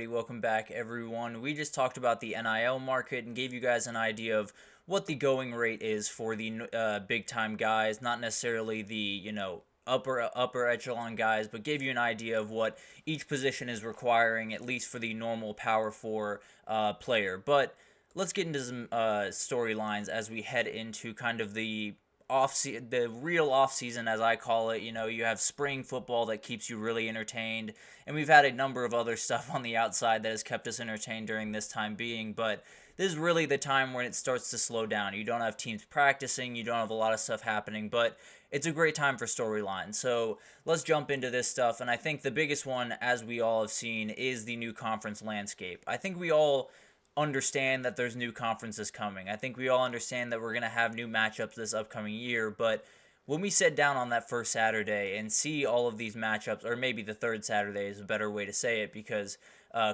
Alrighty, welcome back everyone. We just talked about the NIL market and gave you guys an idea of what the going rate is for the big time guys, not necessarily the, upper echelon guys, but gave you an idea of what each position is requiring, at least for the normal Power 4 player. But let's get into some storylines as we head into kind of the real off season, as I call it. You have spring football that keeps you really entertained, and we've had a number of other stuff on the outside that has kept us entertained during this time being. But this is really the time when it starts to slow down. You don't have teams practicing, you don't have a lot of stuff happening, but it's a great time for storylines. So let's jump into this stuff. And I think the biggest one, as we all have seen, is the new conference landscape. I think we all understand that there's new conferences coming. I think we all understand that we're going to have new matchups this upcoming year, but when we sit down on that first Saturday and see all of these matchups, or maybe the third Saturday is a better way to say it because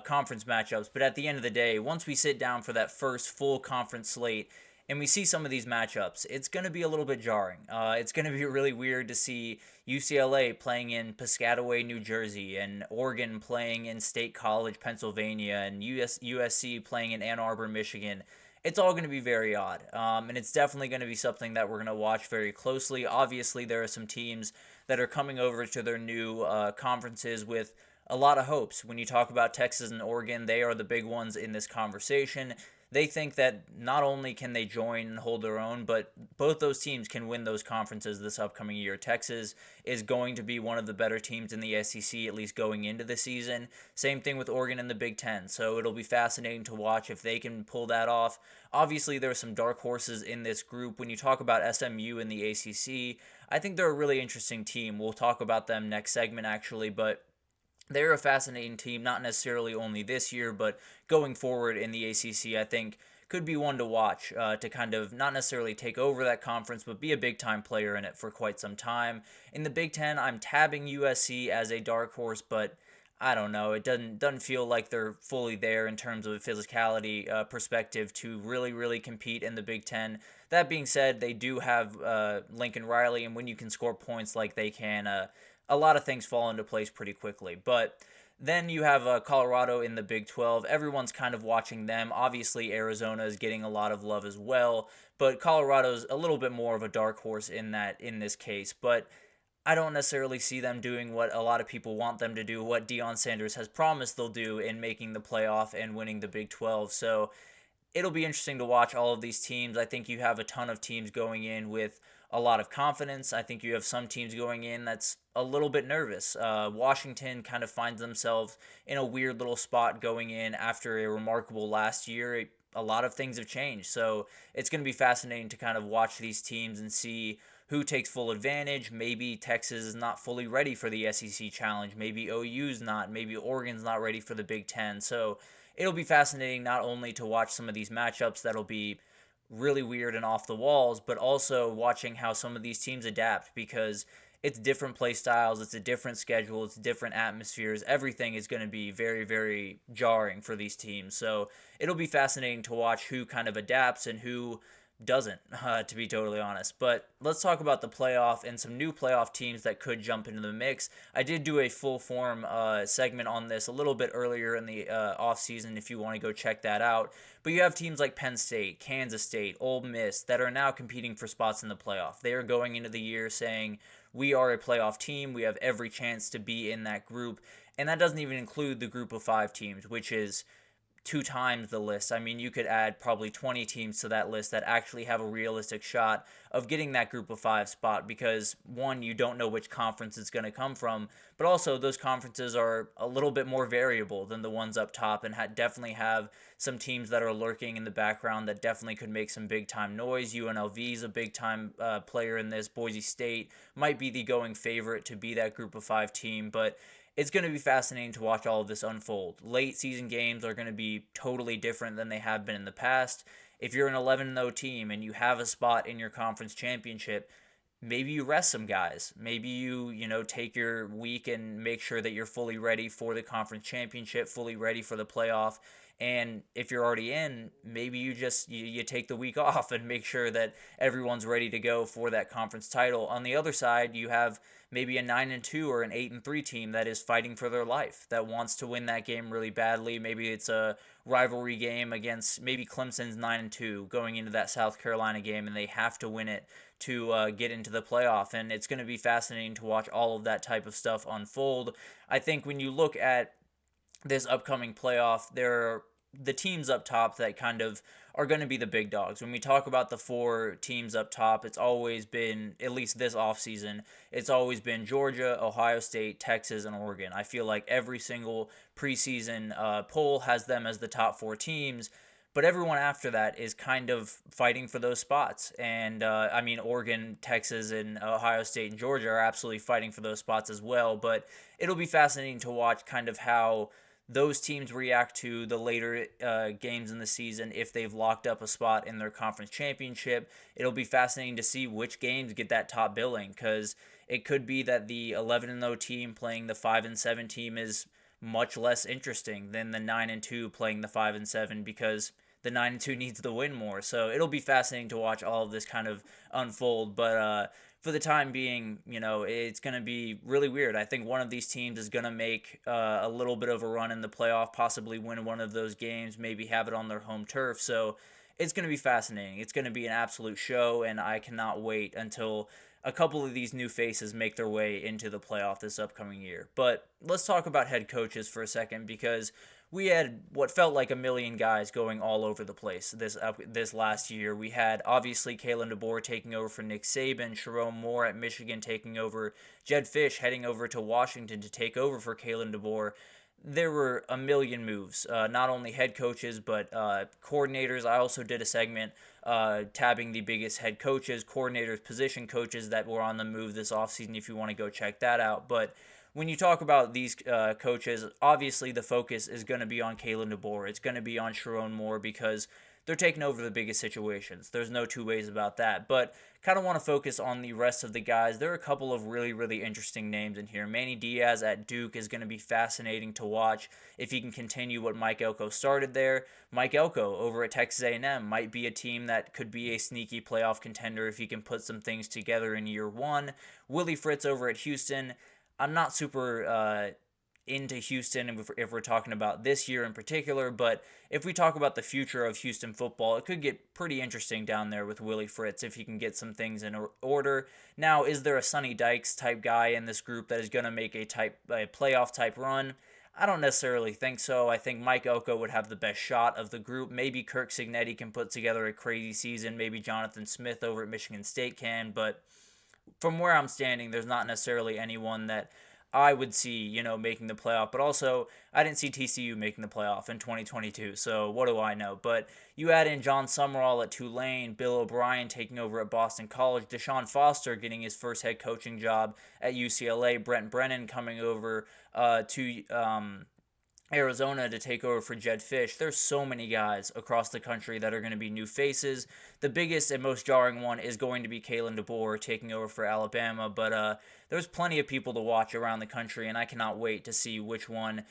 conference matchups, but at the end of the day, once we sit down for that first full conference slate and we see some of these matchups, it's going to be a little bit jarring. It's going to be really weird to see UCLA playing in Piscataway, New Jersey, and Oregon playing in State College, Pennsylvania, and USC playing in Ann Arbor, Michigan. It's all going to be very odd, and it's definitely going to be something that we're going to watch very closely. Obviously, there are some teams that are coming over to their new conferences with a lot of hopes. When you talk about Texas and Oregon, they are the big ones in this conversation. They think that not only can they join and hold their own, but both those teams can win those conferences this upcoming year. Texas is going to be one of the better teams in the SEC, at least going into the season. Same thing with Oregon in the Big Ten, so it'll be fascinating to watch if they can pull that off. Obviously, there are some dark horses in this group. When you talk about SMU in the ACC, I think they're a really interesting team. We'll talk about them next segment, actually, but they're a fascinating team, not necessarily only this year, but going forward in the ACC, I think could be one to watch to kind of not necessarily take over that conference, but be a big-time player in it for quite some time. In the Big Ten, I'm tabbing USC as a dark horse, but I don't know. It doesn't feel like they're fully there in terms of a physicality perspective to really compete in the Big Ten. That being said, they do have Lincoln Riley, and when you can score points like they can, a lot of things fall into place pretty quickly. But then you have Colorado in the Big 12. Everyone's kind of watching them. Obviously, Arizona is getting a lot of love as well, but Colorado's a little bit more of a dark horse in this case. But I don't necessarily see them doing what a lot of people want them to do, what Deion Sanders has promised they'll do in making the playoff and winning the Big 12. So it'll be interesting to watch all of these teams. I think you have a ton of teams going in with a lot of confidence. I think you have some teams going in that's a little bit nervous. Washington kind of finds themselves in a weird little spot going in after a remarkable last year. A lot of things have changed, so it's going to be fascinating to kind of watch these teams and see who takes full advantage. Maybe Texas is not fully ready for the SEC challenge. Maybe OU's not. Maybe Oregon's not ready for the Big Ten. So it'll be fascinating not only to watch some of these matchups that'll be really weird and off the walls, but also watching how some of these teams adapt, because it's different play styles, it's a different schedule, it's different atmospheres. Everything is going to be very jarring for these teams. So it'll be fascinating to watch who kind of adapts and who doesn't, to be totally honest. But let's talk about the playoff and some new playoff teams that could jump into the mix. I did do a full form segment on this a little bit earlier in the off season if you want to go check that out. But you have teams like Penn State, Kansas State, Ole Miss that are now competing for spots in the playoff. They are going into the year saying, we are a playoff team, we have every chance to be in that group. And that doesn't even include the group of 5 teams, which is 2 times the list. I mean, you could add probably 20 teams to that list that actually have a realistic shot of getting that group of 5 spot, because one, you don't know which conference it's going to come from, but also those conferences are a little bit more variable than the ones up top, and definitely have some teams that are lurking in the background that definitely could make some big time noise. UNLV is a big time player in this. Boise State might be the going favorite to be that group of 5 team, but it's going to be fascinating to watch all of this unfold. Late season games are going to be totally different than they have been in the past. If you're an 11-0 team and you have a spot in your conference championship, maybe you rest some guys. Maybe you take your week and make sure that you're fully ready for the conference championship, fully ready for the playoff. And if you're already in, maybe you just you take the week off and make sure that everyone's ready to go for that conference title. On the other side, you have maybe a 9-2 or an 8-3 team that is fighting for their life, that wants to win that game really badly. Maybe it's a rivalry game against maybe Clemson's 9-2 going into that South Carolina game, and they have to win it to get into the playoff. And it's going to be fascinating to watch all of that type of stuff unfold. I think when you look at this upcoming playoff, there are the teams up top that kind of are going to be the big dogs. When we talk about the four teams up top, it's always been, at least this offseason, it's always been Georgia, Ohio State, Texas, and Oregon. I feel like every single preseason poll has them as the top four teams, but everyone after that is kind of fighting for those spots. And I mean, Oregon, Texas, and Ohio State and Georgia are absolutely fighting for those spots as well. But it'll be fascinating to watch kind of how those teams react to the later games in the season if they've locked up a spot in their conference championship. It'll be fascinating to see which games get that top billing, because it could be that the 11-0 team playing the 5-7 team is much less interesting than the 9-2 playing the 5-7, because the 9-2 needs to win more. So it'll be fascinating to watch all of this kind of unfold. But for the time being, it's going to be really weird. I think one of these teams is going to make a little bit of a run in the playoff, possibly win one of those games, maybe have it on their home turf. So it's going to be fascinating. It's going to be an absolute show, and I cannot wait until a couple of these new faces make their way into the playoff this upcoming year. But let's talk about head coaches for a second, because we had what felt like a million guys going all over the place this last year. We had, obviously, Kalen DeBoer taking over for Nick Saban, Sharon Moore at Michigan taking over, Jedd Fisch heading over to Washington to take over for Kalen DeBoer. There were a million moves, not only head coaches, but coordinators. I also did a segment tabbing the biggest head coaches, coordinators, position coaches that were on the move this offseason, if you want to go check that out. But when you talk about these coaches, obviously the focus is going to be on Kalen DeBoer. It's going to be on Sharon Moore, because they're taking over the biggest situations. There's no two ways about that. But kind of want to focus on the rest of the guys. There are a couple of really, really interesting names in here. Manny Diaz at Duke is going to be fascinating to watch if he can continue what Mike Elko started there. Mike Elko over at Texas A&M might be a team that could be a sneaky playoff contender if he can put some things together in year one. Willie Fritz over at Houston. I'm not super into Houston if we're talking about this year in particular, but if we talk about the future of Houston football, it could get pretty interesting down there with Willie Fritz if he can get some things in order. Now, is there a Sonny Dykes type guy in this group that is going to make a playoff type run? I don't necessarily think so. I think Mike Elko would have the best shot of the group. Maybe Kirk Cignetti can put together a crazy season. Maybe Jonathan Smith over at Michigan State can, but from where I'm standing, there's not necessarily anyone that I would see, making the playoff. But also, I didn't see TCU making the playoff in 2022, so what do I know? But you add in John Summerall at Tulane, Bill O'Brien taking over at Boston College, Deshaun Foster getting his first head coaching job at UCLA, Brent Brennan coming over to Arizona to take over for Jedd Fisch. There's so many guys across the country that are going to be new faces. The biggest and most jarring one is going to be Kalen DeBoer taking over for Alabama, but there's plenty of people to watch around the country, and I cannot wait to see which one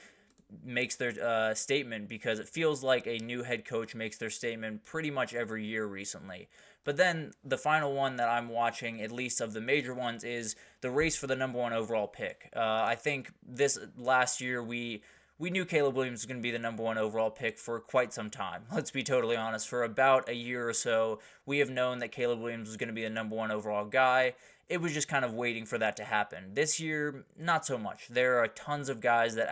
makes their statement, because it feels like a new head coach makes their statement pretty much every year recently. But then the final one that I'm watching, at least of the major ones, is the race for the number one overall pick. I think this last year we knew Caleb Williams was going to be the number one overall pick for quite some time. Let's be totally honest. For about a year or so, we have known that Caleb Williams was going to be the number one overall guy. It was just kind of waiting for that to happen. This year, not so much. There are tons of guys that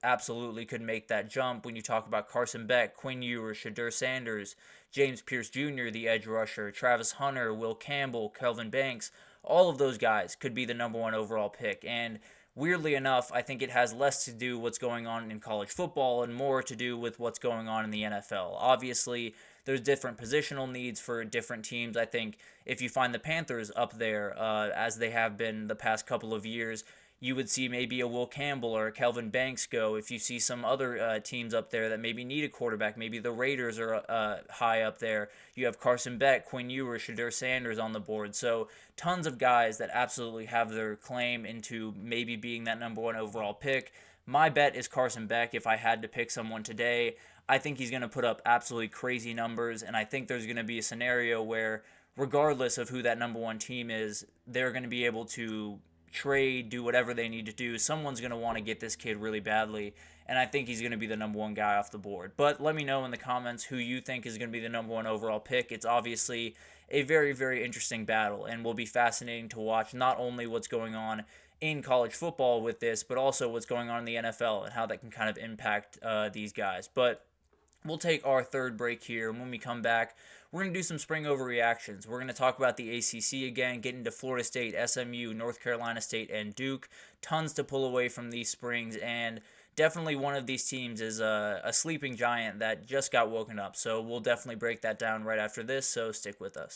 absolutely could make that jump. When you talk about Carson Beck, Quinn Ewers, Shadur Sanders, James Pierce Jr., the edge rusher, Travis Hunter, Will Campbell, Kelvin Banks, all of those guys could be the number one overall pick. And weirdly enough, I think it has less to do with what's going on in college football and more to do with what's going on in the NFL. Obviously, there's different positional needs for different teams. I think if you find the Panthers up there, as they have been the past couple of years, you would see maybe a Will Campbell or a Kelvin Banks go. If you see some other teams up there that maybe need a quarterback, maybe the Raiders are high up there. You have Carson Beck, Quinn Ewers, Shadur Sanders on the board. So tons of guys that absolutely have their claim into maybe being that number one overall pick. My bet is Carson Beck if I had to pick someone today. I think he's going to put up absolutely crazy numbers, and I think there's going to be a scenario where, regardless of who that number one team is, they're going to be able to trade, do whatever they need to do. Someone's going to want to get this kid really badly, and I think he's going to be the number one guy off the board. But let me know in the comments who you think is going to be the number one overall pick. It's obviously a very, very interesting battle, and will be fascinating to watch not only what's going on in college football with this, but also what's going on in the NFL and how that can kind of impact these guys. But we'll take our third break here, and when we come back, we're going to do some spring overreactions. We're going to talk about the ACC again, get into Florida State, SMU, North Carolina State, and Duke. Tons to pull away from these springs, and definitely one of these teams is a sleeping giant that just got woken up. So we'll definitely break that down right after this, so stick with us.